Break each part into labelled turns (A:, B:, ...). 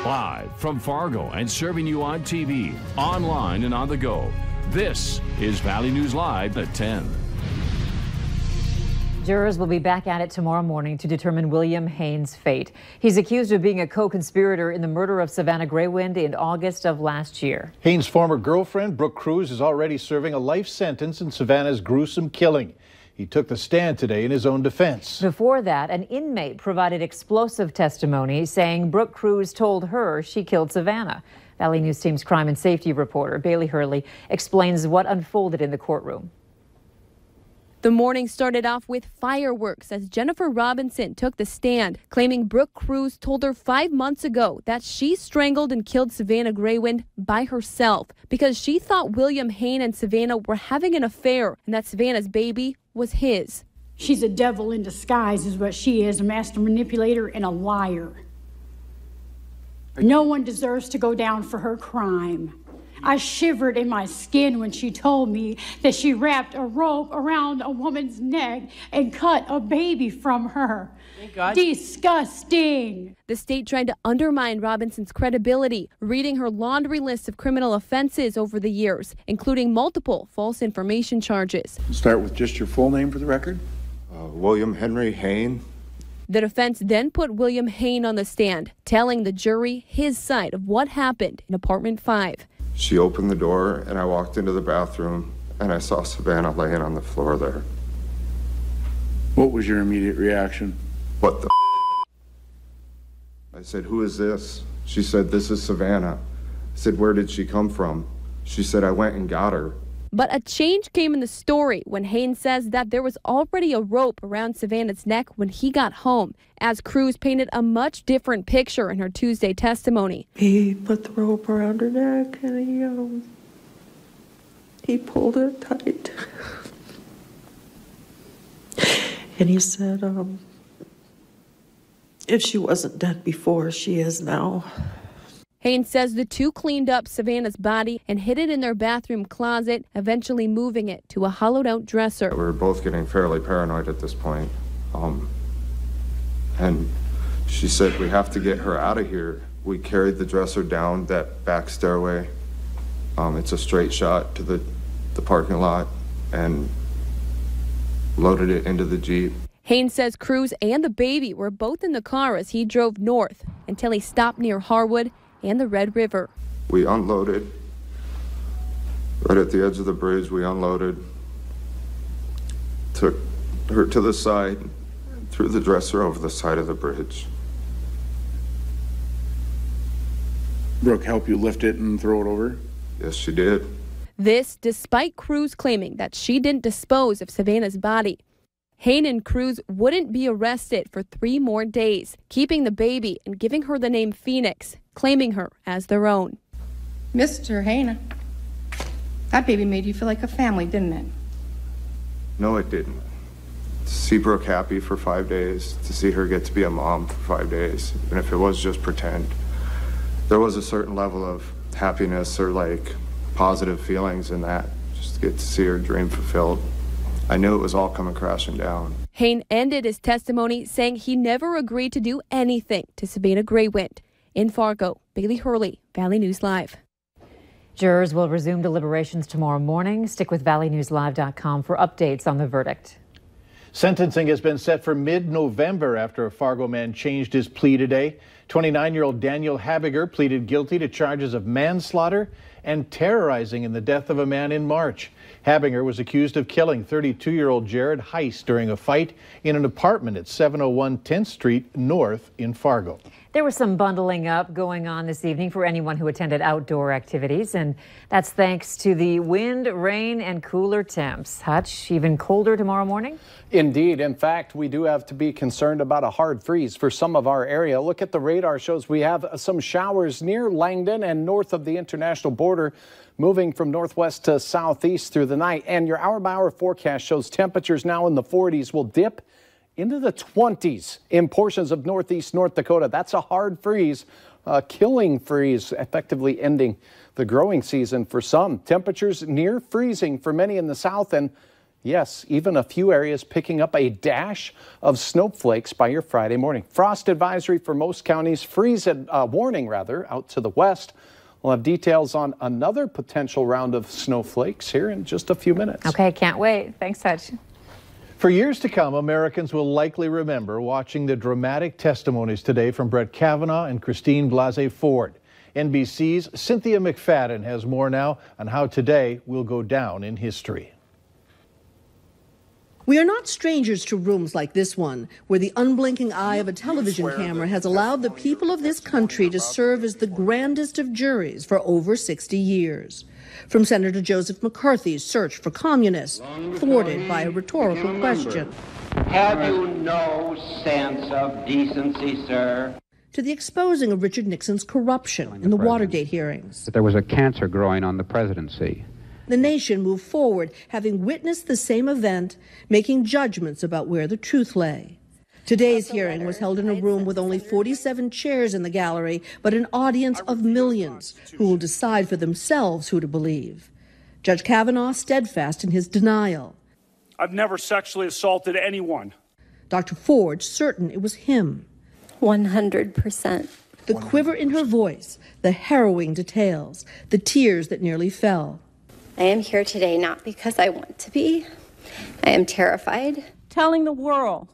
A: Live from Fargo and serving you on TV, online, and on the go. This is Valley News Live at 10.
B: Jurors will be back at it tomorrow morning to determine William Haynes' fate. He's accused of being a co-conspirator in the murder of Savannah Greywind in August of last year.
C: Haynes' former girlfriend, Brooke Cruz, is already serving a life sentence in Savannah's gruesome killing. He took the stand today in his own defense.
B: Before that, an inmate provided explosive testimony saying Brooke Cruz told her she killed Savannah. Valley News Team's crime and safety reporter Bailey Hurley explains what unfolded in the courtroom.
D: The morning started off with fireworks as Jennifer Robinson took the stand, claiming Brooke Cruz told her 5 months ago that she strangled and killed Savannah Greywind by herself because she thought William Haynes and Savannah were having an affair and that Savannah's baby was his.
E: She's a devil in disguise is what she is, a master manipulator and a liar. No one deserves to go down for her crime. I shivered in my skin when she told me that she wrapped a rope around a woman's neck and cut a baby from her. Thank God. Disgusting.
D: The state tried to undermine Robinson's credibility, reading her laundry list of criminal offenses over the years, including multiple false information charges.
F: Start with just your full name for the record.
G: William Henry Haynes.
D: The defense then put William Haynes on the stand, telling the jury his side of what happened in apartment 5.
G: She opened the door and I walked into the bathroom and I saw Savannah laying on the floor there.
F: What was your immediate reaction?
G: What the I said, who is this? She said, this is Savannah. I said, where did she come from? She said, I went and got her.
D: But a change came in the story when Haynes says that there was already a rope around Savannah's neck when he got home, as Cruz painted a much different picture in her Tuesday testimony.
H: He put the rope around her neck and he pulled it tight. And he said, if she wasn't dead before, she is now.
D: Haynes says the two cleaned up Savannah's body and hid it in their bathroom closet, eventually moving it to a hollowed-out dresser.
G: We were both getting fairly paranoid at this point. And she said, we have to get her out of here. We carried the dresser down that back stairway. It's a straight shot to the parking lot, and loaded it into the Jeep.
D: Haynes says Cruz and the baby were both in the car as he drove north until he stopped near Harwood and the Red River.
G: We unloaded. Right at the edge of the bridge, we unloaded, took her to the side, threw the dresser over the side of the bridge.
F: Brooke helped you lift it and throw it over?
G: Yes, she did.
D: This despite Cruz claiming that she didn't dispose of Savannah's body. Haynes and Cruz wouldn't be arrested for 3 more days, keeping the baby and giving her the name Phoenix, claiming her as their own.
I: Mr. Haynes, that baby made you feel like a family, didn't it?
G: No, it didn't. To see Brooke happy for 5 days, to see her get to be a mom for 5 days, and if it was just pretend, there was a certain level of happiness or like positive feelings in that, just to get to see her dream fulfilled. I knew it was all coming crashing down.
D: Haynes ended his testimony saying he never agreed to do anything to Savannah Greywind. In Fargo, Bailey Hurley, Valley News Live.
B: Jurors will resume deliberations tomorrow morning. Stick with valleynewslive.com for updates on the verdict.
C: Sentencing has been set for mid-November after a Fargo man changed his plea today. 29-year-old Daniel Habiger pleaded guilty to charges of manslaughter and terrorizing in the death of a man in March. Habiger was accused of killing 32-year-old Jared Heiss during a fight in an apartment at 701 10th Street North in Fargo.
B: There was some bundling up going on this evening for anyone who attended outdoor activities, and that's thanks to the wind, rain, and cooler temps. Hutch, even colder tomorrow morning?
J: Indeed. In fact, we do have to be concerned about a hard freeze for some of our area. Look at the radar shows we have some showers near Langdon and north of the international border, moving from northwest to southeast through the night. And your hour-by-hour forecast shows temperatures now in the 40s will dip into the 20s in portions of northeast North Dakota. That's a hard freeze, a killing freeze, effectively ending the growing season for some. Temperatures near freezing for many in the south, and Yes, even a few areas picking up a dash of snowflakes by your Friday morning. Frost advisory for most counties, freeze warning rather, out to the west. We'll have details on another potential round of snowflakes here in just a few minutes.
B: Okay, can't wait. Thanks, Hutch.
C: For years to come, Americans will likely remember watching the dramatic testimonies today from Brett Kavanaugh and Christine Blasey Ford. NBC's Cynthia McFadden has more now on how today will go down in history.
K: We are not strangers to rooms like this one, where the unblinking eye of a television camera has allowed the people of this country to serve as the grandest of juries for over 60 years. From Senator Joseph McCarthy's search for communists, thwarted by a rhetorical question.
L: Have you no sense of decency, sir?
K: To the exposing of Richard Nixon's corruption in the Watergate hearings.
M: There was a cancer growing on the presidency.
K: The nation moved forward, having witnessed the same event, making judgments about where the truth lay. Today's hearing was held in a room with only 47 chairs in the gallery, but an audience of millions who will decide for themselves who to believe. Judge Kavanaugh steadfast in his denial.
N: I've never sexually assaulted anyone.
K: Dr. Ford certain it was him.
O: 100%.
K: The quiver in her voice, the harrowing details, the tears that nearly fell.
O: I am here today not because I want to be. I am terrified.
P: Telling the world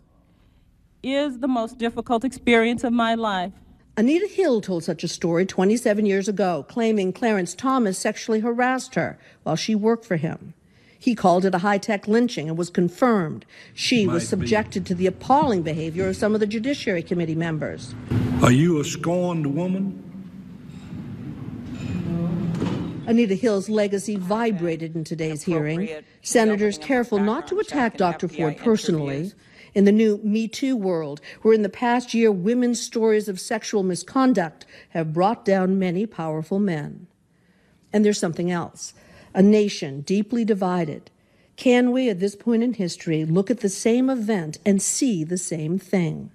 P: is the most difficult experience of my life.
K: Anita Hill told such a story 27 years ago, claiming Clarence Thomas sexually harassed her while she worked for him. He called it a high-tech lynching and was confirmed. She was subjected to the appalling behavior of some of the Judiciary Committee members.
Q: Are you a scorned woman?
K: Anita Hill's legacy vibrated in today's hearing. Senators careful not to attack Dr. Ford personally. In the new Me Too world, where in the past year women's stories of sexual misconduct have brought down many powerful men. And there's something else. A nation deeply divided. Can we, at this point in history, look at the same event and see the same thing?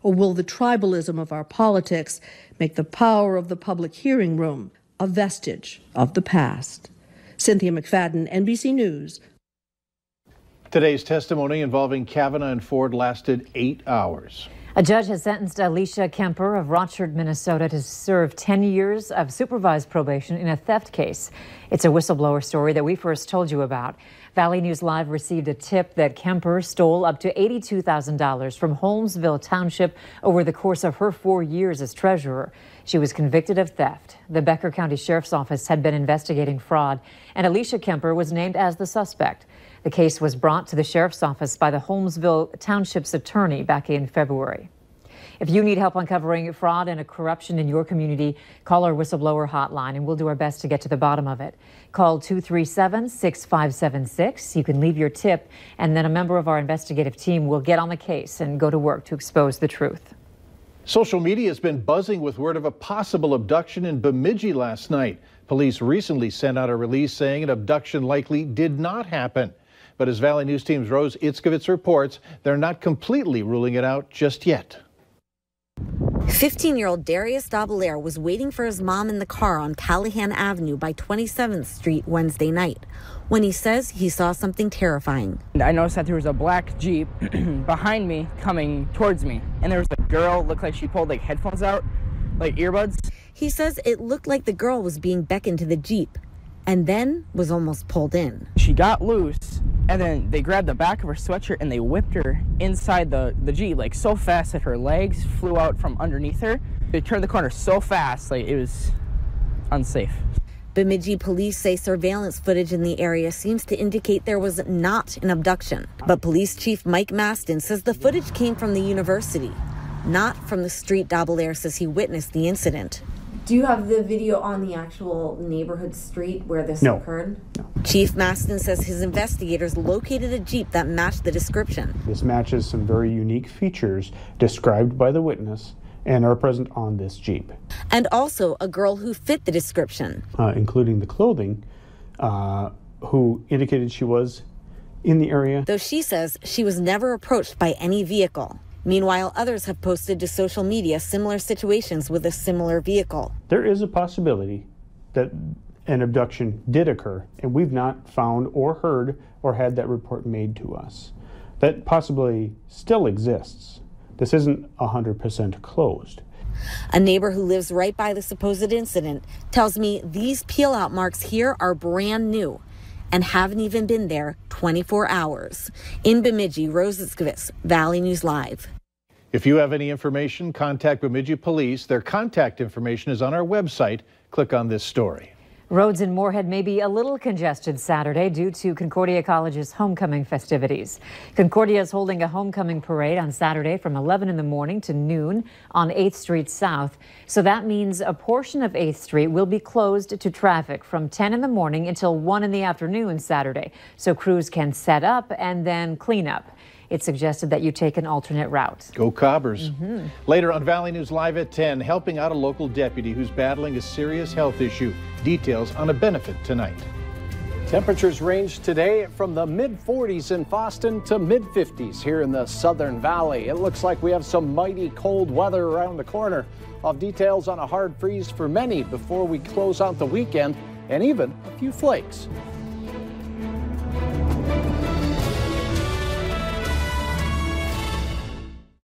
K: Or will the tribalism of our politics make the power of the public hearing room a vestige of the past? Cynthia McFadden, NBC News.
C: Today's testimony involving Kavanaugh and Ford lasted 8 hours.
B: A judge has sentenced Alicia Kemper of Rochard, Minnesota to serve 10 years of supervised probation in a theft case. It's a whistleblower story that we first told you about. Valley News Live received a tip that Kemper stole up to $82,000 from Holmesville Township over the course of her 4 years as treasurer. She was convicted of theft. The Becker County Sheriff's Office had been investigating fraud, and Alicia Kemper was named as the suspect. The case was brought to the Sheriff's Office by the Holmesville Township's attorney back in February. If you need help uncovering fraud and corruption in your community, call our whistleblower hotline and we'll do our best to get to the bottom of it. Call 237-6576. You can leave your tip and then a member of our investigative team will get on the case and go to work to expose the truth.
C: Social media has been buzzing with word of a possible abduction in Bemidji last night. Police recently sent out a release saying an abduction likely did not happen. But as Valley News Team's Rose Itzkovitz reports, they're not completely ruling it out just yet.
R: 15-year-old Darius Daubelaire was waiting for his mom in the car on Callahan Avenue by 27th Street Wednesday night when he says he saw something terrifying.
S: I noticed that there was a black Jeep behind me coming towards me, and there was a girl, looked like she pulled like headphones out, like earbuds.
R: He says it looked like the girl was being beckoned to the Jeep and then was almost pulled in.
S: She got loose, and then they grabbed the back of her sweatshirt and they whipped her inside the Jeep, like so fast that her legs flew out from underneath her. They turned the corner so fast, like it was unsafe.
R: Bemidji police say surveillance footage in the area seems to indicate there was not an abduction. But Police Chief Mike Mastin says the footage came from the university, not from the street Daubelaire says he witnessed the incident.
T: Do you have the video on the actual neighborhood street where this occurred?
R: No. Chief Mastin says his investigators located a Jeep that matched the description.
U: This matches some very unique features described by the witness and are present on this Jeep.
R: And also a girl who fit the description.
U: Including the clothing, who indicated she was in the area.
R: Though she says she was never approached by any vehicle. Meanwhile, others have posted to social media similar situations with a similar vehicle.
U: There is a possibility that an abduction did occur, and we've not found or heard or had that report made to us. That possibly still exists. This isn't 100% closed.
R: A neighbor who lives right by the supposed incident tells me these peel-out marks here are brand new and haven't even been there 24 hours. In Bemidji, Rose Itzkowitz, Valley News Live.
C: If you have any information, contact Bemidji Police. Their contact information is on our website. Click on this story.
B: Roads in Moorhead may be a little congested Saturday due to Concordia College's homecoming festivities. Concordia is holding a homecoming parade on Saturday from 11 in the morning to noon on 8th Street South. So that means a portion of 8th Street will be closed to traffic from 10 in the morning until 1 in the afternoon Saturday, so crews can set up and then clean up. It's suggested that you take an alternate route.
C: Go Cobbers. Later on Valley News Live at 10, helping out a local deputy who's battling a serious health issue. Details on a benefit tonight.
J: Temperatures range today from the mid-40s in Fosston to mid-50s here in the Southern Valley. It looks like we have some mighty cold weather around the corner. I'll have details on a hard freeze for many before we close out the weekend, and even a few flakes.